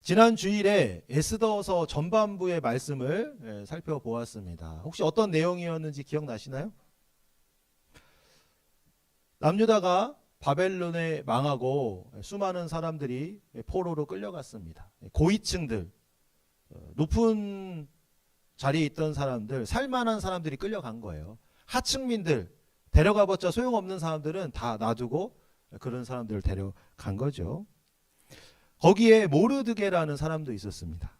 지난 주일에 에스더서 전반부의 말씀을 살펴보았습니다. 혹시 어떤 내용이었는지 기억나시나요? 남유다가 바벨론에 망하고 수많은 사람들이 포로로 끌려갔습니다. 고위층들, 높은 자리에 있던 사람들, 살만한 사람들이 끌려간 거예요. 하층민들, 데려가봤자 소용없는 사람들은 다 놔두고 그런 사람들을 데려간 거죠. 거기에 모르드게라는 사람도 있었습니다.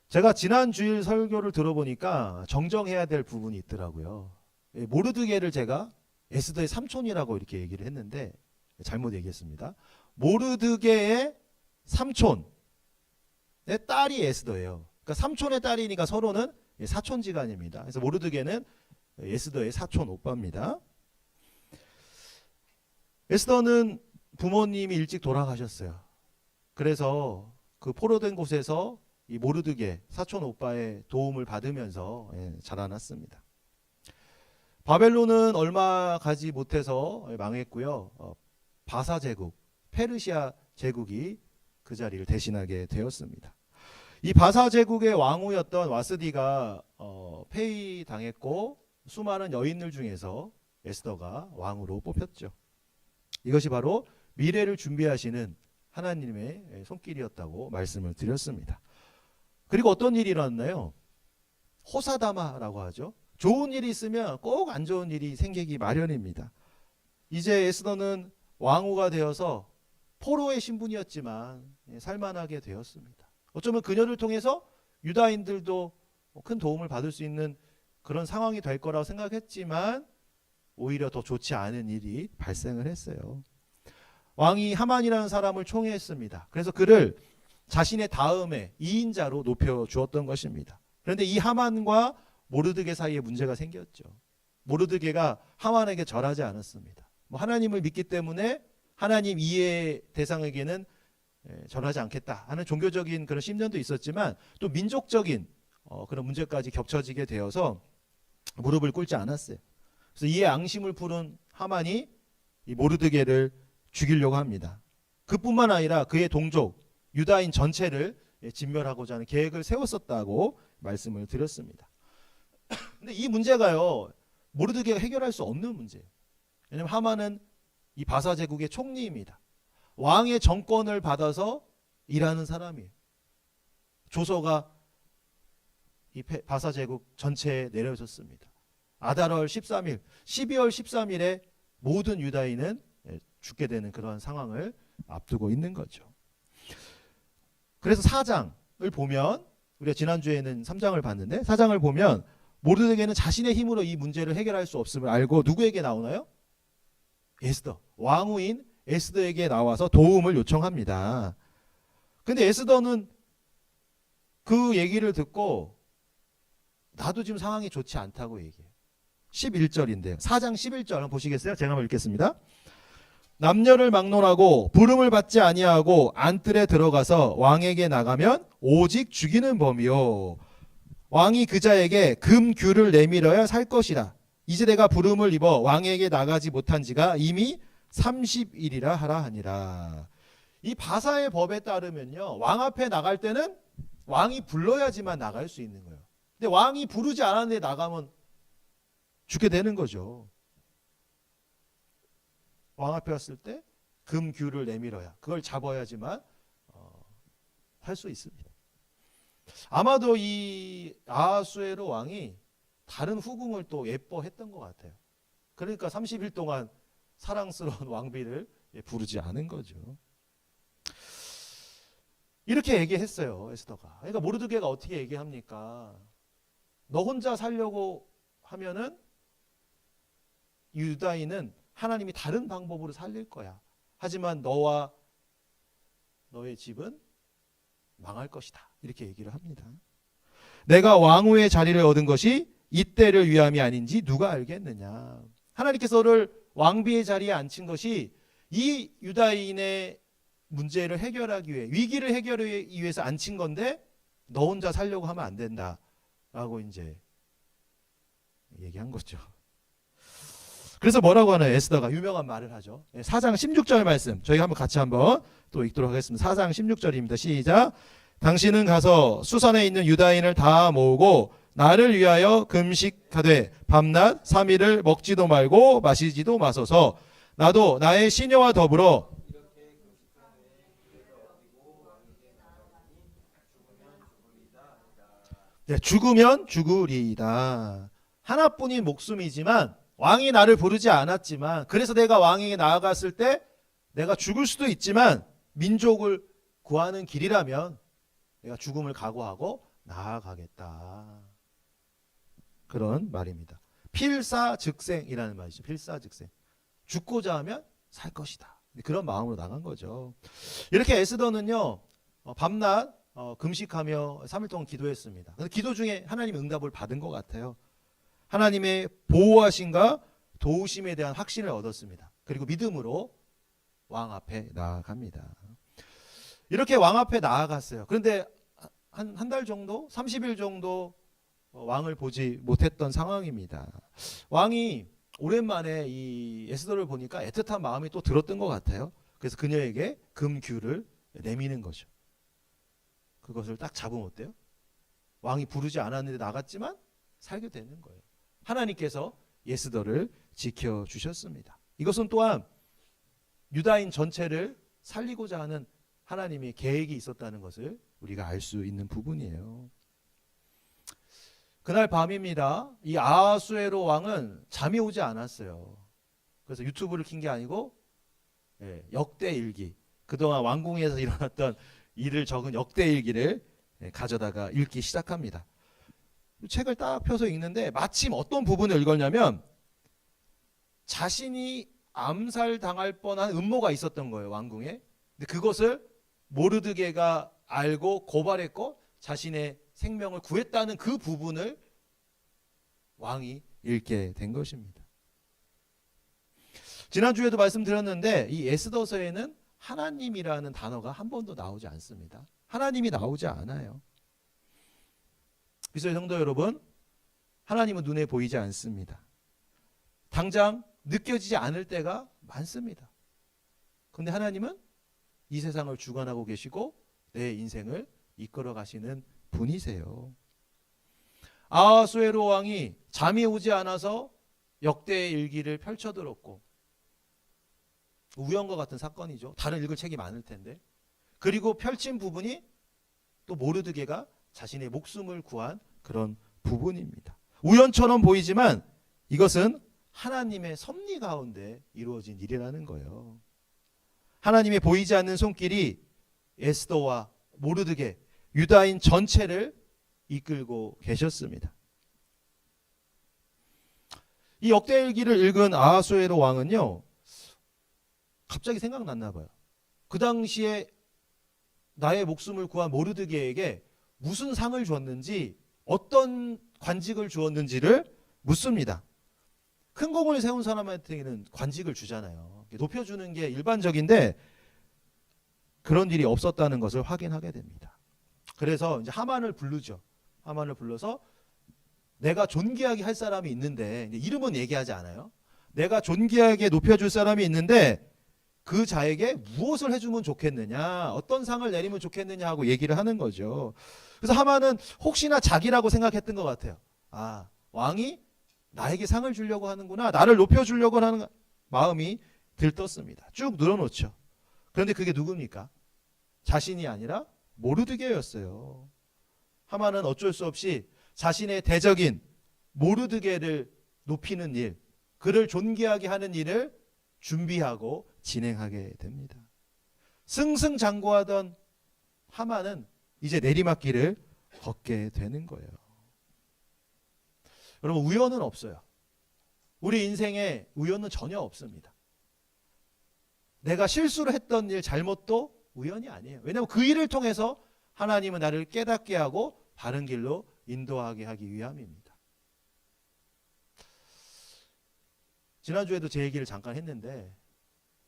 제가 지난 주일 설교를 들어보니까 정정해야 될 부분이 있더라고요. 모르드게를 제가 에스더의 삼촌이라고 이렇게 얘기를 했는데 잘못 얘기했습니다. 모르드게의 삼촌의 딸이 에스더예요. 그러니까 삼촌의 딸이니까 서로는 사촌지간입니다. 그래서 모르드게는 에스더의 사촌 오빠입니다. 에스더는 부모님이 일찍 돌아가셨어요. 그래서 그 포로된 곳에서 이 모르드게 사촌 오빠의 도움을 받으면서 자라났습니다. 바벨론은 얼마 가지 못해서 망했고요. 바사 제국, 페르시아 제국이 그 자리를 대신하게 되었습니다. 이 바사 제국의 왕후였던 와스디가 폐위당했고 수많은 여인들 중에서 에스더가 왕으로 뽑혔죠. 이것이 바로 미래를 준비하시는 하나님의 손길이었다고 말씀을 드렸습니다. 그리고 어떤 일이 일어났나요? 호사다마라고 하죠. 좋은 일이 있으면 꼭 안 좋은 일이 생기기 마련입니다. 이제 에스더는 왕후가 되어서 포로의 신분이었지만 살만하게 되었습니다. 어쩌면 그녀를 통해서 유다인들도 큰 도움을 받을 수 있는 그런 상황이 될 거라고 생각했지만 오히려 더 좋지 않은 일이 발생을 했어요. 왕이 하만이라는 사람을 총애했습니다. 그래서 그를 자신의 다음에 2인자로 높여주었던 것입니다. 그런데 이 하만과 모르드게 사이에 문제가 생겼죠. 모르드게가 하만에게 절하지 않았습니다. 하나님을 믿기 때문에 하나님 이해 대상에게는 절하지 않겠다 하는 종교적인 그런 심령도 있었지만 또 민족적인 그런 문제까지 겹쳐지게 되어서 무릎을 꿇지 않았어요. 그래서 이에 앙심을 부른 하만이 이 모르드게를 죽이려고 합니다. 그뿐만 아니라 그의 동족 유다인 전체를 진멸하고자 하는 계획을 세웠었다고 말씀을 드렸습니다. 근데 이 문제가요, 모르드게가 해결할 수 없는 문제예요. 왜냐하면 하만은 이 바사 제국의 총리입니다. 왕의 정권을 받아서 일하는 사람이에요. 조서가 이 바사 제국 전체에 내려졌습니다. 아달월 13일, 12월 13일에 모든 유다인은 죽게 되는 그러한 상황을 앞두고 있는 거죠. 그래서 4장을 보면, 우리가 지난주에는 3장을 봤는데 4장을 보면 모르드게는 자신의 힘으로 이 문제를 해결할 수 없음을 알고 누구에게 나오나요? 에스더, 왕후인 에스더에게 나와서 도움을 요청합니다. 근데 에스더는 그 얘기를 듣고 나도 지금 상황이 좋지 않다고 얘기해요. 11절인데요. 4장 11절 한번 보시겠어요? 제가 한번 읽겠습니다. 남녀를 막론하고 부름을 받지 아니하고 안뜰에 들어가서 왕에게 나가면 오직 죽이는 범이요. 왕이 그자에게 금규를 내밀어야 살 것이라. 이제 내가 부름을 입어 왕에게 나가지 못한 지가 이미 30일이라 하라 하니라. 이 바사의 법에 따르면요, 왕 앞에 나갈 때는 왕이 불러야지만 나갈 수 있는 거예요. 근데 왕이 부르지 않았는데 나가면 죽게 되는 거죠. 왕 앞에 왔을 때 금규를 내밀어야, 그걸 잡아야지만 할 수 있습니다. 아마도 이 아하수에로 왕이 다른 후궁을 또 예뻐했던 것 같아요. 그러니까 30일 동안 사랑스러운 왕비를 부르지 않은 거죠. 이렇게 얘기했어요, 에스더가. 그러니까 모르드게가 어떻게 얘기합니까? 너 혼자 살려고 하면은 유다인은 하나님이 다른 방법으로 살릴 거야. 하지만 너와 너의 집은 망할 것이다. 이렇게 얘기를 합니다. 내가 왕후의 자리를 얻은 것이 이때를 위함이 아닌지 누가 알겠느냐. 하나님께서를 왕비의 자리에 앉힌 것이 이 유다인의 문제를 해결하기 위해, 위기를 해결하기 위해서 앉힌 건데 너 혼자 살려고 하면 안 된다라고 이제 얘기한 거죠. 그래서 뭐라고 하나요? 에스더가 유명한 말을 하죠. 4장 16절 말씀 저희가 같이 한번 또 읽도록 하겠습니다. 4장 16절입니다. 시작. 당신은 가서 수산에 있는 유다인을 다 모으고 나를 위하여 금식하되 밤낮 3일을 먹지도 말고 마시지도 마소서. 나도 나의 시녀와 더불어 죽으면 죽으리이다. 하나뿐인 목숨이지만 왕이 나를 부르지 않았지만, 그래서 내가 왕에게 나아갔을 때 내가 죽을 수도 있지만 민족을 구하는 길이라면 내가 죽음을 각오하고 나아가겠다. 그런 말입니다. 필사즉생이라는 말이죠. 필사즉생. 죽고자 하면 살 것이다. 그런 마음으로 나간 거죠. 이렇게 에스더는요, 밤낮 금식하며 3일 동안 기도했습니다. 기도 중에 하나님 응답을 받은 것 같아요. 하나님의 보호하심과 도우심에 대한 확신을 얻었습니다. 그리고 믿음으로 왕 앞에 나아갑니다. 이렇게 왕 앞에 나아갔어요. 그런데 한 달 정도, 30일 정도 왕을 보지 못했던 상황입니다. 왕이 오랜만에 이 에스더를 보니까 애틋한 마음이 또 들었던 것 같아요. 그래서 그녀에게 금규를 내미는 거죠. 그것을 딱 잡으면 어때요? 왕이 부르지 않았는데 나갔지만 살게 되는 거예요. 하나님께서 에스더를 지켜주셨습니다. 이것은 또한 유다인 전체를 살리고자 하는 하나님의 계획이 있었다는 것을 우리가 알 수 있는 부분이에요. 그날 밤입니다. 이 아하수에로 왕은 잠이 오지 않았어요. 그래서 유튜브를 킨 게 아니고 역대 일기, 그동안 왕궁에서 일어났던 일을 적은 역대 일기를 가져다가 읽기 시작합니다. 책을 딱 펴서 읽는데 마침 어떤 부분을 읽었냐면 자신이 암살당할 뻔한 음모가 있었던 거예요, 왕궁에. 근데 그것을 모르드게가 알고 고발했고 자신의 생명을 구했다는 그 부분을 왕이 읽게 된 것입니다. 지난주에도 말씀드렸는데 이 에스더서에는 하나님이라는 단어가 한 번도 나오지 않습니다. 하나님이 나오지 않아요. 그래서 성도 여러분, 하나님은 눈에 보이지 않습니다. 당장 느껴지지 않을 때가 많습니다. 그런데 하나님은 이 세상을 주관하고 계시고 내 인생을 이끌어 가시는 분이세요. 아하수에로 왕이 잠이 오지 않아서 역대의 일기를 펼쳐들었고, 우연과 같은 사건이죠. 다른 읽을 책이 많을 텐데. 그리고 펼친 부분이 또 모르드게가 자신의 목숨을 구한 그런 부분입니다. 우연처럼 보이지만 이것은 하나님의 섭리 가운데 이루어진 일이라는 거예요. 하나님의 보이지 않는 손길이 에스더와 모르드게, 유다인 전체를 이끌고 계셨습니다. 이 역대일기를 읽은 아하수에로 왕은요, 갑자기 생각났나 봐요. 그 당시에 나의 목숨을 구한 모르드게에게 무슨 상을 주었는지, 어떤 관직을 주었는지를 묻습니다. 큰 공을 세운 사람한테는 관직을 주잖아요. 높여주는 게 일반적인데 그런 일이 없었다는 것을 확인하게 됩니다. 그래서 이제 하만을 부르죠. 하만을 불러서 내가 존귀하게 할 사람이 있는데, 이름은 얘기하지 않아요. 내가 존귀하게 높여줄 사람이 있는데 그 자에게 무엇을 해주면 좋겠느냐, 어떤 상을 내리면 좋겠느냐 하고 얘기를 하는 거죠. 그래서 하만은 혹시나 자기라고 생각했던 것 같아요. 아, 왕이 나에게 상을 주려고 하는구나, 나를 높여주려고 하는 마음이 들떴습니다. 쭉 늘어놓죠. 그런데 그게 누굽니까? 자신이 아니라 모르드게였어요. 하만은 어쩔 수 없이 자신의 대적인 모르드게를 높이는 일, 그를 존귀하게 하는 일을 준비하고 진행하게 됩니다. 승승장구하던 하만은 이제 내리막길을 걷게 되는 거예요. 여러분, 우연은 없어요. 우리 인생에 우연은 전혀 없습니다. 내가 실수를 했던 일, 잘못도 우연이 아니에요. 왜냐하면 그 일을 통해서 하나님은 나를 깨닫게 하고 바른 길로 인도하게 하기 위함입니다. 지난주에도 제 얘기를 잠깐 했는데,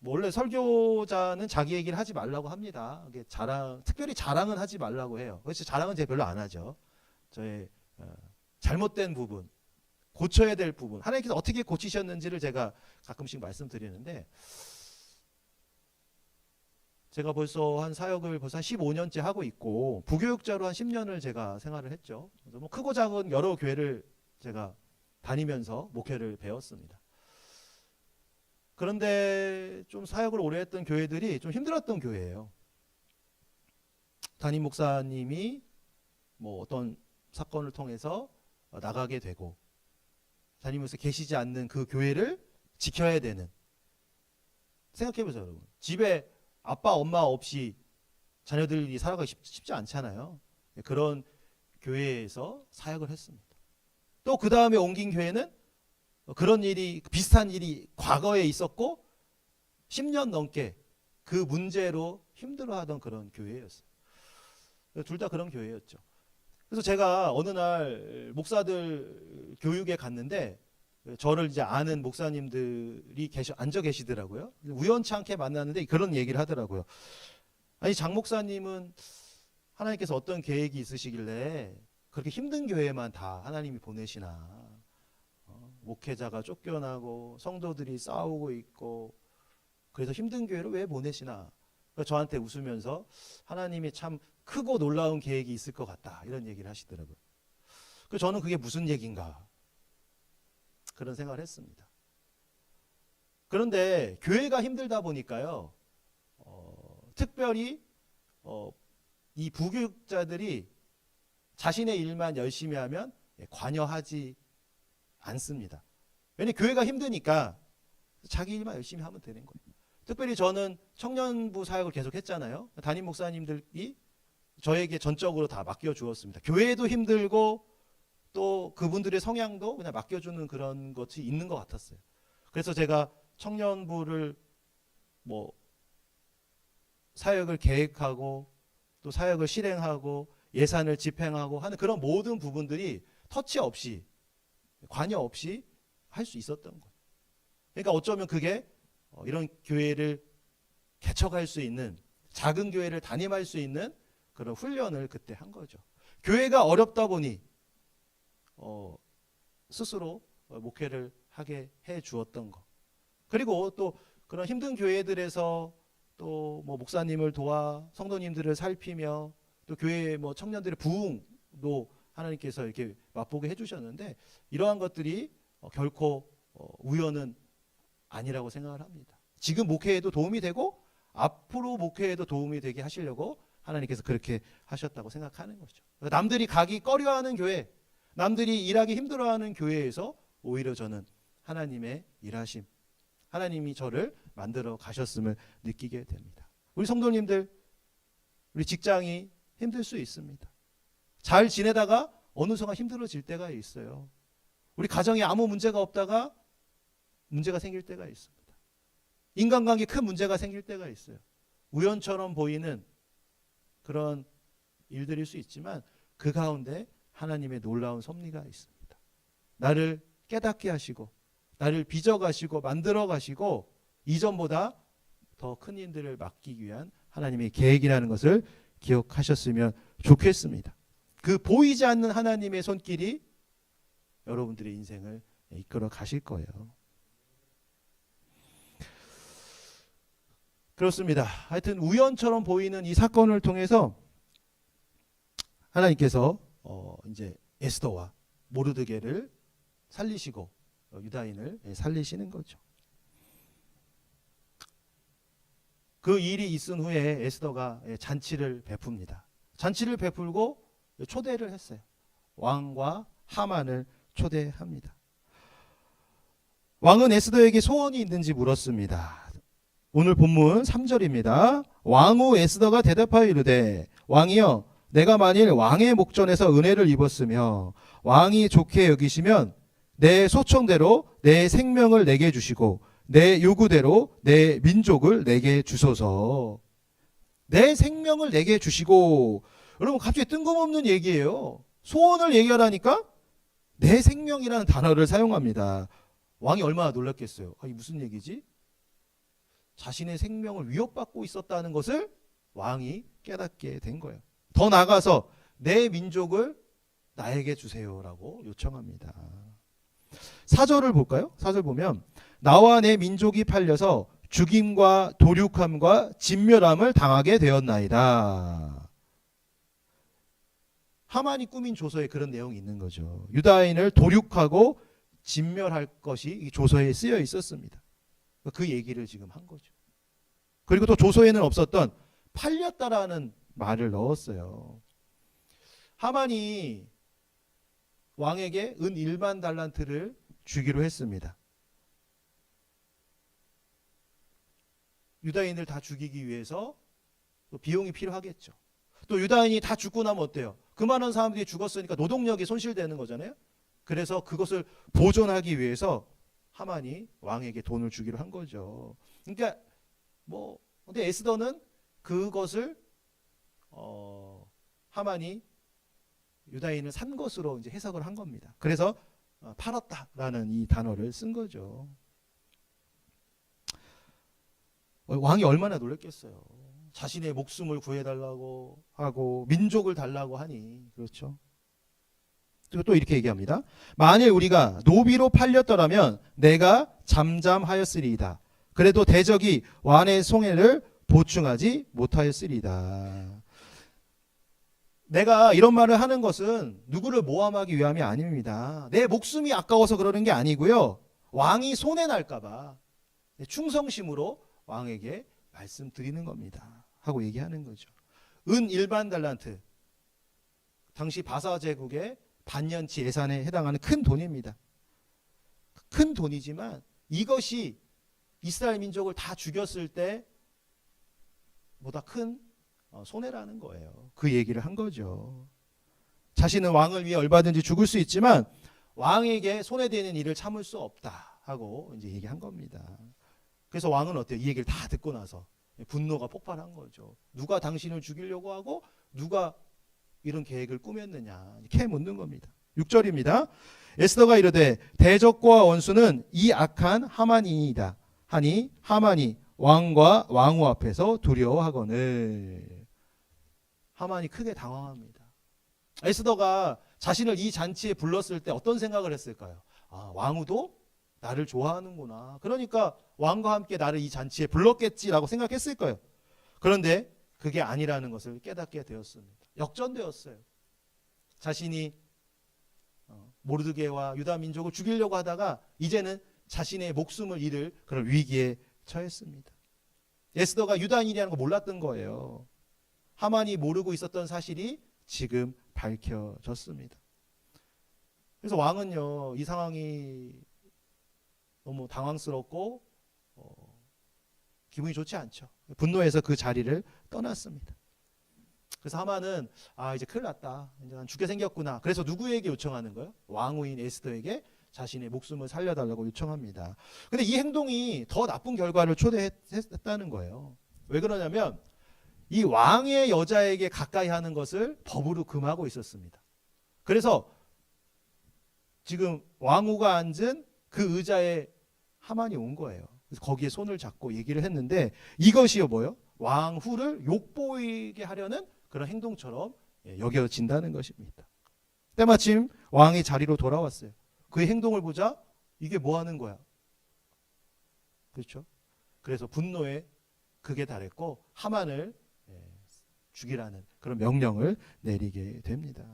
원래 설교자는 자기 얘기를 하지 말라고 합니다. 특별히 자랑은 하지 말라고 해요. 그래서 자랑은 제가 별로 안 하죠. 저의 잘못된 부분, 고쳐야 될 부분, 하나님께서 어떻게 고치셨는지를 제가 가끔씩 말씀드리는데, 제가 벌써 한 사역을 벌써 한 15년째 하고 있고 부교육자로 한 10년을 제가 생활을 했죠. 그래서 뭐 크고 작은 여러 교회를 제가 다니면서 목회를 배웠습니다. 그런데 좀 사역을 오래 했던 교회들이 좀 힘들었던 교회예요. 담임 목사님이 뭐 어떤 사건을 통해서 나가게 되고 담임 목사 계시지 않는 그 교회를 지켜야 되는, 생각해보세요 여러분. 집에 아빠 엄마 없이 자녀들이 살아가기 쉽지 않잖아요. 그런 교회에서 사역을 했습니다. 또 그 다음에 옮긴 교회는 그런 일이, 비슷한 일이 과거에 있었고 10년 넘게 그 문제로 힘들어하던 그런 교회였어요. 둘 다 그런 교회였죠. 그래서 제가 어느 날 목사들 교육에 갔는데 저를 이제 아는 목사님들이 앉아 계시더라고요. 우연치 않게 만났는데 그런 얘기를 하더라고요. 아니, 장 목사님은 하나님께서 어떤 계획이 있으시길래 그렇게 힘든 교회만 다 하나님이 보내시나. 목회자가 쫓겨나고 성도들이 싸우고 있고 그래서 힘든 교회를 왜 보내시나. 그러니까 저한테 웃으면서 하나님이 참 크고 놀라운 계획이 있을 것 같다, 이런 얘기를 하시더라고요. 그래서 저는 그게 무슨 얘기인가, 그런 생각을 했습니다. 그런데 교회가 힘들다 보니까요, 특별히 이 부교육자들이 자신의 일만 열심히 하면 관여하지 않습니다. 왜냐하면 교회가 힘드니까 자기 일만 열심히 하면 되는 거예요. 특별히 저는 청년부 사역을 계속 했잖아요. 담임 목사님들이 저에게 전적으로 다 맡겨주었습니다. 교회도 힘들고 또 그분들의 성향도 그냥 맡겨주는 그런 것이 있는 것 같았어요. 그래서 제가 청년부를 뭐 사역을 계획하고 또 사역을 실행하고 예산을 집행하고 하는 그런 모든 부분들이 터치 없이, 관여 없이 할 수 있었던 거예요. 그러니까 어쩌면 그게 이런 교회를 개척할 수 있는, 작은 교회를 담임할 수 있는 그런 훈련을 그때 한 거죠. 교회가 어렵다 보니 스스로 목회를 하게 해 주었던 거. 그리고 또 그런 힘든 교회들에서 또 뭐 목사님을 도와 성도님들을 살피며 또 교회 뭐 청년들의 부흥도 하나님께서 이렇게 맛보게 해주셨는데, 이러한 것들이 결코 우연은 아니라고 생각을 합니다. 지금 목회에도 도움이 되고 앞으로 목회에도 도움이 되게 하시려고 하나님께서 그렇게 하셨다고 생각하는 거죠. 남들이 가기 꺼려하는 교회, 남들이 일하기 힘들어하는 교회에서 오히려 저는 하나님의 일하심, 하나님이 저를 만들어 가셨음을 느끼게 됩니다. 우리 성도님들, 우리 직장이 힘들 수 있습니다. 잘 지내다가 어느 순간 힘들어질 때가 있어요. 우리 가정에 아무 문제가 없다가 문제가 생길 때가 있습니다. 인간관계에 큰 문제가 생길 때가 있어요. 우연처럼 보이는 그런 일들일 수 있지만 그 가운데 하나님의 놀라운 섭리가 있습니다. 나를 깨닫게 하시고 나를 빚어가시고 만들어가시고 이전보다 더 큰 일들을 맡기기 위한 하나님의 계획이라는 것을 기억하셨으면 좋겠습니다. 그 보이지 않는 하나님의 손길이 여러분들의 인생을 이끌어 가실 거예요. 그렇습니다. 하여튼 우연처럼 보이는 이 사건을 통해서 하나님께서 이제 에스더와 모르드게를 살리시고 유다인을 살리시는 거죠. 그 일이 있은 후에 에스더가 잔치를 베풉니다. 잔치를 베풀고 초대를 했어요. 왕과 하만을 초대합니다. 왕은 에스더에게 소원이 있는지 물었습니다. 오늘 본문 3절입니다. 왕후 에스더가 대답하여 이르되 왕이여, 내가 만일 왕의 목전에서 은혜를 입었으며 왕이 좋게 여기시면 내 소청대로 내 생명을 내게 주시고 내 요구대로 내 민족을 내게 주소서. 내 생명을 내게 주시고, 여러분 갑자기 뜬금없는 얘기예요. 소원을 얘기하라니까 내 생명이라는 단어를 사용합니다. 왕이 얼마나 놀랐겠어요. 이게 무슨 얘기지? 자신의 생명을 위협받고 있었다는 것을 왕이 깨닫게 된 거예요. 더 나아가서 내 민족을 나에게 주세요라고 요청합니다. 4절을 볼까요? 4절 보면 나와 내 민족이 팔려서 죽임과 도륙함과 진멸함을 당하게 되었나이다. 하만이 꾸민 조서에 그런 내용이 있는 거죠. 유다인을 도륙하고 진멸할 것이 이 조서에 쓰여 있었습니다. 그 얘기를 지금 한 거죠. 그리고 또 조서에는 없었던 팔렸다라는 말을 넣었어요. 하만이 왕에게 은 1만 달란트를 주기로 했습니다. 유다인을 다 죽이기 위해서 또 비용이 필요하겠죠. 또 유다인이 다 죽고 나면 어때요? 그 많은 사람들이 죽었으니까 노동력이 손실되는 거잖아요. 그래서 그것을 보존하기 위해서 하만이 왕에게 돈을 주기로 한 거죠. 그러니까 근데 에스더는 그것을 하만이 유다인을 산 것으로 이제 해석을 한 겁니다. 그래서 팔았다라는 이 단어를 쓴 거죠. 왕이 얼마나 놀랐겠어요. 자신의 목숨을 구해달라고 하고 민족을 달라고 하니. 그렇죠. 그리고 또 이렇게 얘기합니다. 만일 우리가 노비로 팔렸더라면 내가 잠잠하였으리이다. 그래도 대적이 왕의 송해를 보충하지 못하였으리이다. 내가 이런 말을 하는 것은 누구를 모함하기 위함이 아닙니다. 내 목숨이 아까워서 그러는 게 아니고요. 왕이 손해날까 봐 충성심으로 왕에게 말씀드리는 겁니다. 하고 얘기하는 거죠. 은 1만 달란트. 당시 바사 제국의 반년치 예산에 해당하는 큰 돈입니다. 큰 돈이지만 이것이 이스라엘 민족을 다 죽였을 때 보다 큰 손해라는 거예요. 그 얘기를 한 거죠. 자신은 왕을 위해 얼마든지 죽을 수 있지만 왕에게 손해되는 일을 참을 수 없다 하고 이제 얘기한 겁니다. 그래서 왕은 어때요? 이 얘기를 다 듣고 나서 분노가 폭발한 거죠. 누가 당신을 죽이려고 하고 누가 이런 계획을 꾸몄느냐 이렇게 묻는 겁니다. 6절입니다. 에스더가 이르되 대적과 원수는 이 악한 하만이이다 하니 하만이 왕과 왕후 앞에서 두려워하거늘. 하만이 크게 당황합니다. 에스더가 자신을 이 잔치에 불렀을 때 어떤 생각을 했을까요? 왕후도 나를 좋아하는구나. 그러니까 왕과 함께 나를 이 잔치에 불렀겠지라고 생각했을 거예요. 그런데 그게 아니라는 것을 깨닫게 되었습니다. 역전되었어요. 자신이 모르드게와 유다 민족을 죽이려고 하다가 이제는 자신의 목숨을 잃을 그런 위기에 처했습니다. 에스더가 유다인이라는 거 몰랐던 거예요. 하만이 모르고 있었던 사실이 지금 밝혀졌습니다. 그래서 왕은요, 이 상황이 너무 당황스럽고 기분이 좋지 않죠. 분노해서 그 자리를 떠났습니다. 그래서 하만은 이제 큰일 났다. 이제 난 죽게 생겼구나. 그래서 누구에게 요청하는 거예요? 왕후인 에스더에게 자신의 목숨을 살려달라고 요청합니다. 근데 이 행동이 더 나쁜 결과를 초래했다는 거예요. 왜 그러냐면 이 왕의 여자에게 가까이 하는 것을 법으로 금하고 있었습니다. 그래서 지금 왕후가 앉은 그 의자에 하만이 온 거예요. 그래서 거기에 손을 잡고 얘기를 했는데 이것이요 뭐요? 왕후를 욕보이게 하려는 그런 행동처럼 여겨진다는 것입니다. 때마침 왕이 자리로 돌아왔어요. 그의 행동을 보자 이게 뭐 하는 거야? 그렇죠? 그래서 분노에 극에 달했고 하만을 죽이라는 그런 명령을 내리게 됩니다.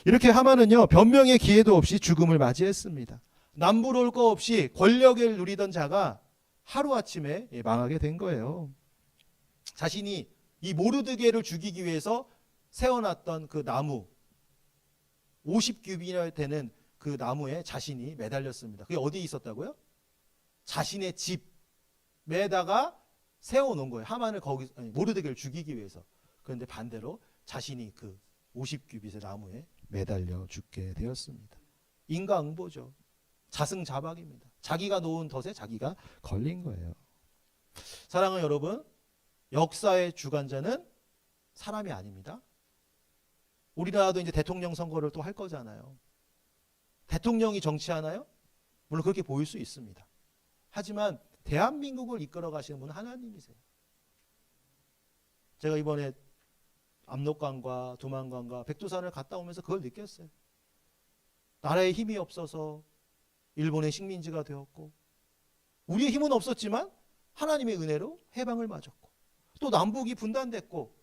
이렇게 하만은요 변명의 기회도 없이 죽음을 맞이했습니다. 남부러울 거 없이 권력을 누리던 자가 하루아침에 망하게 된 거예요. 자신이 이 모르드게를 죽이기 위해서 세워놨던 그 나무 50규빗이나 되는 그 나무에 자신이 매달렸습니다. 그게 어디에 있었다고요? 자신의 집에다가 세워놓은 거예요. 하만을 모르드게를 죽이기 위해서. 그런데 반대로 자신이 그 50규빗의 나무에 매달려 죽게 되었습니다. 인과응보죠. 자승자박입니다. 자기가 놓은 덫에 자기가 걸린 거예요. 사랑하는 여러분, 역사의 주관자는 사람이 아닙니다. 우리나라도 이제 대통령 선거를 또 할 거잖아요. 대통령이 정치하나요? 물론 그렇게 보일 수 있습니다. 하지만 대한민국을 이끌어 가시는 분은 하나님이세요. 제가 이번에 압록강과 두만강과 백두산을 갔다 오면서 그걸 느꼈어요. 나라에 힘이 없어서 일본의 식민지가 되었고, 우리의 힘은 없었지만 하나님의 은혜로 해방을 맞았고, 또 남북이 분단됐고,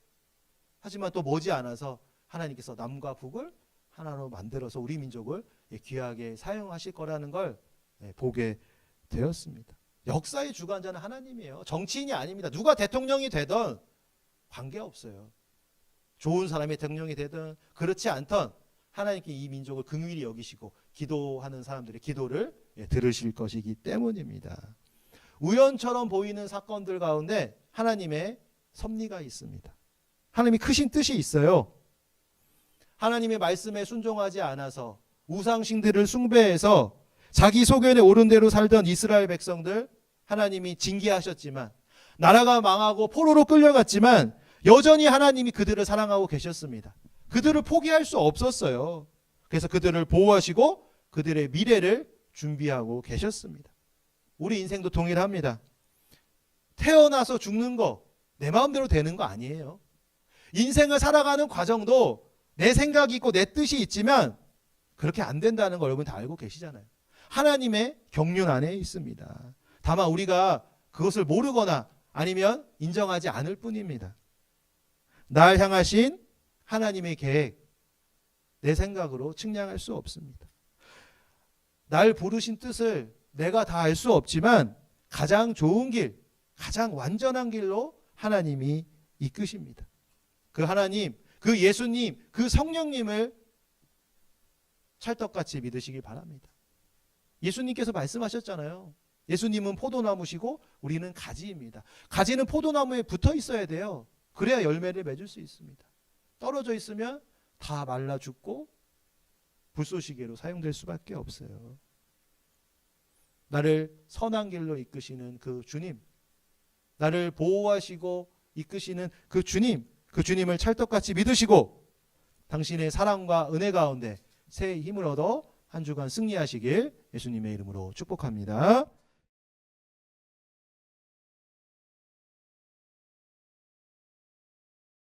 하지만 또 머지않아서 하나님께서 남과 북을 하나로 만들어서 우리 민족을 귀하게 사용하실 거라는 걸 보게 되었습니다. 역사의 주관자는 하나님이에요. 정치인이 아닙니다. 누가 대통령이 되든 관계없어요. 좋은 사람이 대통령이 되든 그렇지 않든 하나님께 이 민족을 긍휼히 여기시고 기도하는 사람들의 기도를 들으실 것이기 때문입니다. 우연처럼 보이는 사건들 가운데 하나님의 섭리가 있습니다. 하나님이 크신 뜻이 있어요. 하나님의 말씀에 순종하지 않아서 우상신들을 숭배해서 자기 소견에 옳은 대로 살던 이스라엘 백성들 하나님이 징계하셨지만, 나라가 망하고 포로로 끌려갔지만 여전히 하나님이 그들을 사랑하고 계셨습니다. 그들을 포기할 수 없었어요. 그래서 그들을 보호하시고 그들의 미래를 준비하고 계셨습니다. 우리 인생도 동일합니다. 태어나서 죽는 거 내 마음대로 되는 거 아니에요. 인생을 살아가는 과정도 내 생각이 있고 내 뜻이 있지만 그렇게 안 된다는 거 여러분 다 알고 계시잖아요. 하나님의 경륜 안에 있습니다. 다만 우리가 그것을 모르거나 아니면 인정하지 않을 뿐입니다. 날 향하신 하나님의 계획, 내 생각으로 측량할 수 없습니다. 날 부르신 뜻을 내가 다 알 수 없지만 가장 좋은 길, 가장 완전한 길로 하나님이 이끄십니다. 그 하나님, 그 예수님, 그 성령님을 찰떡같이 믿으시길 바랍니다. 예수님께서 말씀하셨잖아요. 예수님은 포도나무시고 우리는 가지입니다. 가지는 포도나무에 붙어 있어야 돼요. 그래야 열매를 맺을 수 있습니다. 떨어져 있으면 다 말라 죽고 불쏘시개로 사용될 수밖에 없어요. 나를 선한 길로 이끄시는 그 주님, 나를 보호하시고 이끄시는 그 주님, 그 주님을 찰떡같이 믿으시고 당신의 사랑과 은혜 가운데 새 힘을 얻어 한 주간 승리하시길 예수님의 이름으로 축복합니다.